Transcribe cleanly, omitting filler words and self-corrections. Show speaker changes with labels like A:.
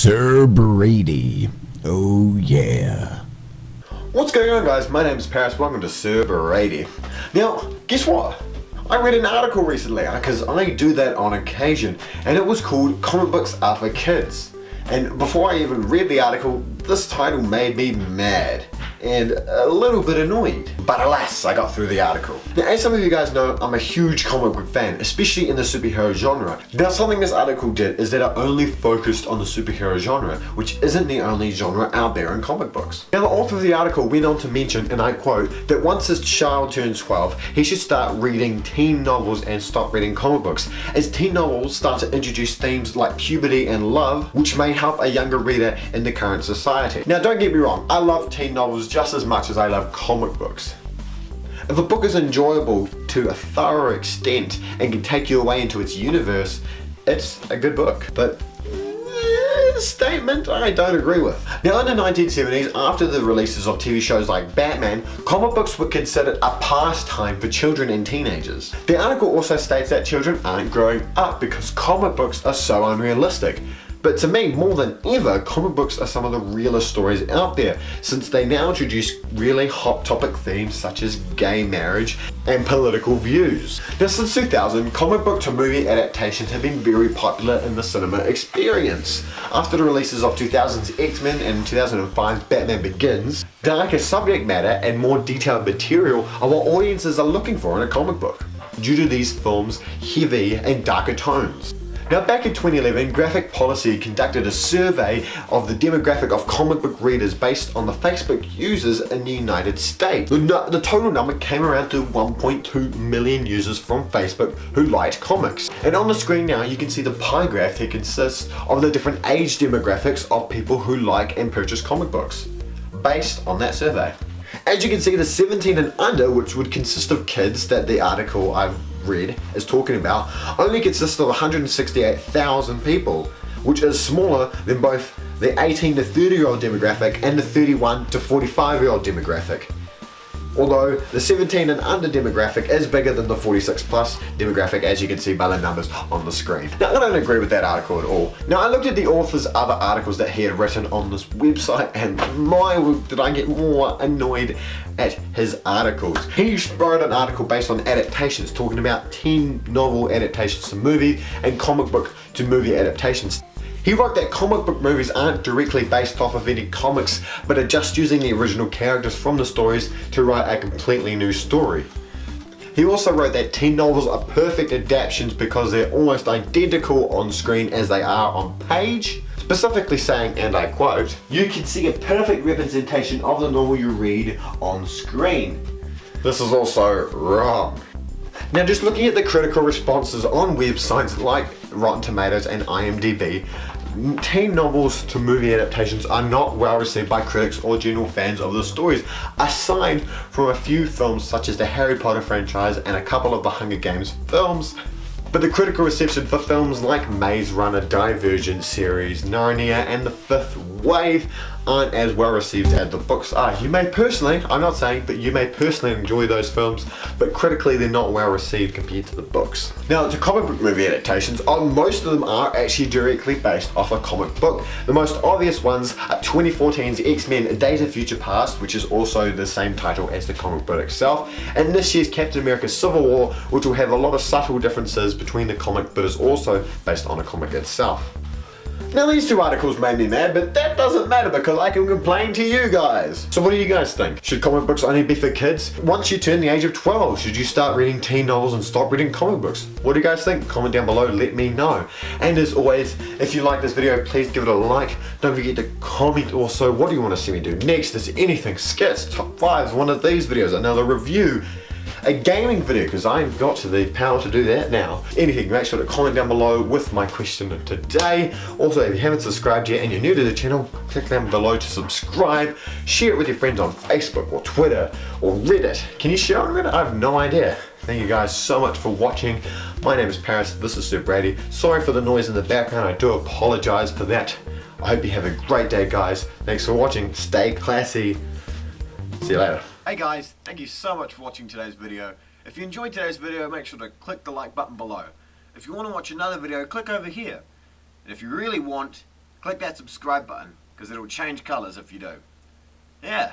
A: Sir Brady. Oh yeah.
B: What's going on, guys? My name is Paris. Welcome to Sir Brady. Now, guess what? I read an article recently because I do that on occasion, and it was called Comic Books Are for Kids. And before I even read the article, this title made me mad and a little bit annoyed. But alas, I got through the article. Now, as some of you guys know, I'm a huge comic book fan, especially in the superhero genre. Now, something this article did is that it only focused on the superhero genre, which isn't the only genre out there in comic books. Now, the author of the article went on to mention, and I quote, that once his child turns 12, he should start reading teen novels and stop reading comic books, as teen novels start to introduce themes like puberty and love, which may help a younger reader in the current society. Now, don't get me wrong, I love teen novels just as much as I love comic books. If a book is enjoyable to a thorough extent and can take you away into its universe, it's a good book. But statement I don't agree with. Now, in the 1970s, after the releases of TV shows like Batman, comic books were considered a pastime for children and teenagers. The article also states that children aren't growing up because comic books are so unrealistic. But to me, more than ever, comic books are some of the realest stories out there, since they now introduce really hot topic themes such as gay marriage and political views. Now, since 2000, comic book to movie adaptations have been very popular in the cinema experience. After the releases of 2000's X-Men and 2005's Batman Begins, darker subject matter and more detailed material are what audiences are looking for in a comic book, due to these films' heavy and darker tones. Now, back in 2011, Graphic Policy conducted a survey of the demographic of comic book readers based on the Facebook users in the United States. The total number came around to 1.2 million users from Facebook who liked comics. And on the screen now, you can see the pie graph that consists of the different age demographics of people who like and purchase comic books, based on that survey. As you can see, the 17 and under, which would consist of kids that the article I've read is talking about, only consists of 168,000 people, which is smaller than both the 18 to 30 year old demographic and the 31 to 45 year old demographic. Although the 17 and under demographic is bigger than the 46 plus demographic, as you can see by the numbers on the screen. Now, I don't agree with that article at all. Now, I looked at the author's other articles that he had written on this website, and my, did I get more annoyed at his articles. He wrote an article based on adaptations, talking about teen novel adaptations to movie and comic book to movie adaptations. He wrote that comic book movies aren't directly based off of any comics, but are just using the original characters from the stories to write a completely new story. He also wrote that teen novels are perfect adaptations because they're almost identical on screen as they are on page, specifically saying, and I quote, "You can see a perfect representation of the novel you read on screen." This is also wrong. Now, just looking at the critical responses on websites like Rotten Tomatoes and IMDb, teen novels to movie adaptations are not well received by critics or general fans of the stories, aside from a few films such as the Harry Potter franchise and a couple of the Hunger Games films. But the critical reception for films like Maze Runner, Divergent series, Narnia, and The Fifth Wave aren't as well received as the books are. You may personally, I'm not saying, but you may personally enjoy those films, but critically they're not well received compared to the books. Now, to comic book movie adaptations, most of them are actually directly based off a comic book. The most obvious ones are 2014's X-Men Days of Future Past, which is also the same title as the comic book itself, and this year's Captain America Civil War, which will have a lot of subtle differences between the comic but is also based on a comic itself. Now, these two articles made me mad, but that doesn't matter because I can complain to you guys. So what do you guys think? Should comic books only be for kids? Once you turn the age of 12, should you start reading teen novels and stop reading comic books? What do you guys think? Comment down below, let me know. And as always, if you like this video, please give it a like. Don't forget to comment also, what do you want to see me do next? Is there anything, skits, top 5s, one of these videos, another review, a gaming video, because I've got the power to do that now. Anything, make sure to comment down below with my question of today. Also, if you haven't subscribed yet and you're new to the channel, click down below to subscribe. Share it with your friends on Facebook or Twitter or Reddit. Can you share on Reddit? I have no idea. Thank you guys so much for watching. My name is Paris, this is Sir Brady. Sorry for the noise in the background, I do apologize for that. I hope you have a great day, guys. Thanks for watching, stay classy. See you later. Hey guys, thank you so much for watching today's video. If you enjoyed today's video, make sure to click the like button below. If you want to watch another video, click over here. And if you really want,
C: Click that subscribe button, because it'll change colors if you do. Yeah,